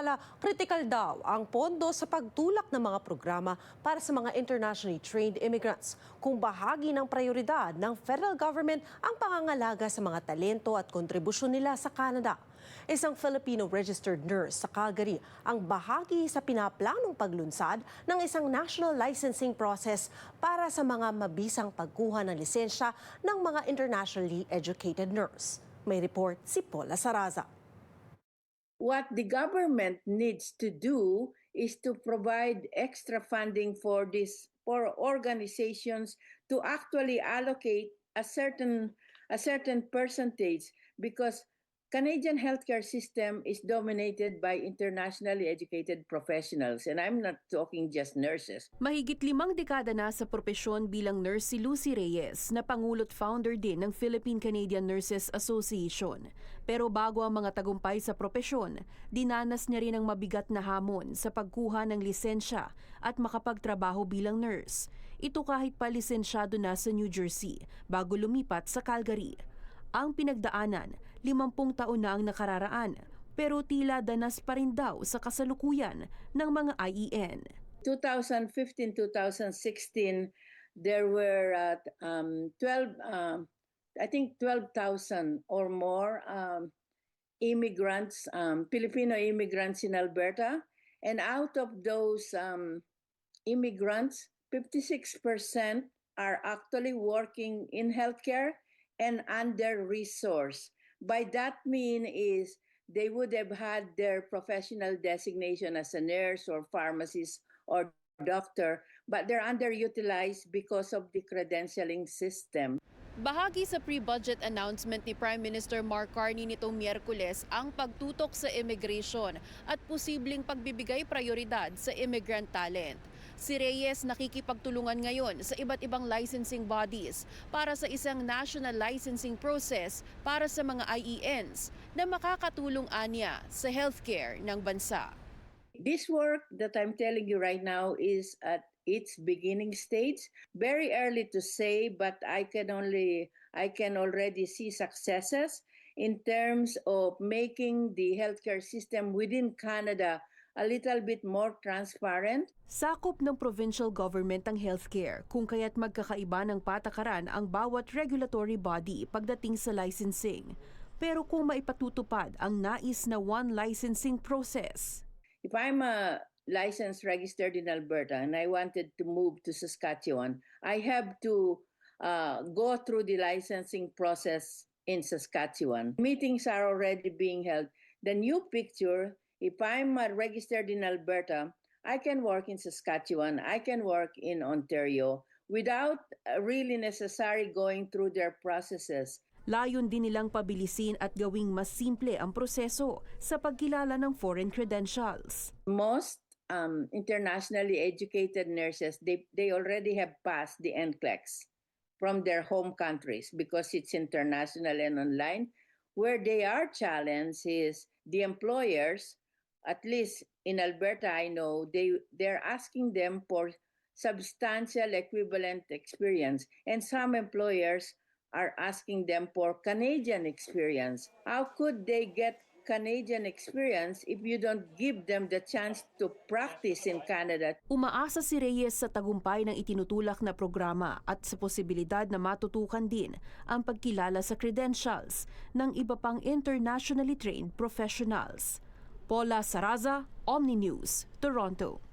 Samantala, kritikal daw ang pondo sa pagtulak ng mga programa para sa mga internationally trained immigrants kung bahagi ng prioridad ng federal government ang pangangalaga sa mga talento at kontribusyon nila sa Canada. Isang Filipino registered nurse sa Calgary ang bahagi sa pinaplanong paglunsad ng isang national licensing process para sa mga mabisang pagkuha ng lisensya ng mga internationally educated nurse. May report si Paula Saraza. What the government needs to do is to provide extra funding for organizations to actually allocate a certain percentage, because Canadian healthcare system is dominated by internationally educated professionals, and I'm not talking just nurses. Mahigit 5 dekada na sa propesyon bilang nurse si Lucy Reyes, na pangulot founder din ng Philippine-Canadian Nurses Association. Pero bago ang mga tagumpay sa propesyon, dinanas niya rin ang mabigat na hamon sa pagkuha ng lisensya at makapagtrabaho bilang nurse. Ito kahit pa lisensyado na sa New Jersey bago lumipat sa Calgary. Ang pinagdaanan, 50 taon na ang nakararaan, pero tila danas pa rin daw sa kasalukuyan ng mga IEN. 2015-2016, there were 12,000 or more immigrants, Filipino immigrants in Alberta. And out of those immigrants, 56% are actually working in healthcare and under-resourced. By that mean is they would have had their professional designation as a nurse or pharmacist or doctor, but they're underutilized because of the credentialing system. Bahagi sa pre-budget announcement ni Prime Minister Mark Carney nitong Miyerkules ang pagtutok sa immigration at posibleng pagbibigay prioridad sa immigrant talent. Si Reyes nakikipagtulungan ngayon sa iba't ibang licensing bodies para sa isang national licensing process para sa mga IENs na makakatulong anya sa healthcare ng bansa. This work that I'm telling you right now is at its beginning stage. Very early to say, but I can already see successes in terms of making the healthcare system within Canada a little bit more transparent. Sakop ng provincial government ang healthcare, kung kaya't magkakaiba ng patakaran ang bawat regulatory body pagdating sa licensing. Pero kung maipatutupad ang nais na one licensing process. If I'm a license registered in Alberta and I wanted to move to Saskatchewan, I have to go through the licensing process in Saskatchewan. Meetings are already being held. The new picture, if I'm registered in Alberta, I can work in Saskatchewan, I can work in Ontario without really necessary going through their processes. Layon din nilang pabilisin at gawing mas simple ang proseso sa pagkilala ng foreign credentials. Most internationally educated nurses, they already have passed the NCLEX from their home countries because it's international and online. Where they are challenged is the employers. At least in Alberta, I know they're asking them for substantial equivalent experience, and some employers are asking them for Canadian experience. How could they get Canadian experience if you don't give them the chance to practice in Canada? Umaasa si Reyes sa tagumpay ng itinutulak na programa at sa posibilidad na matutukan din ang pagkilala sa credentials ng iba pang internationally trained professionals. Paula Saraza, Omni News, Toronto.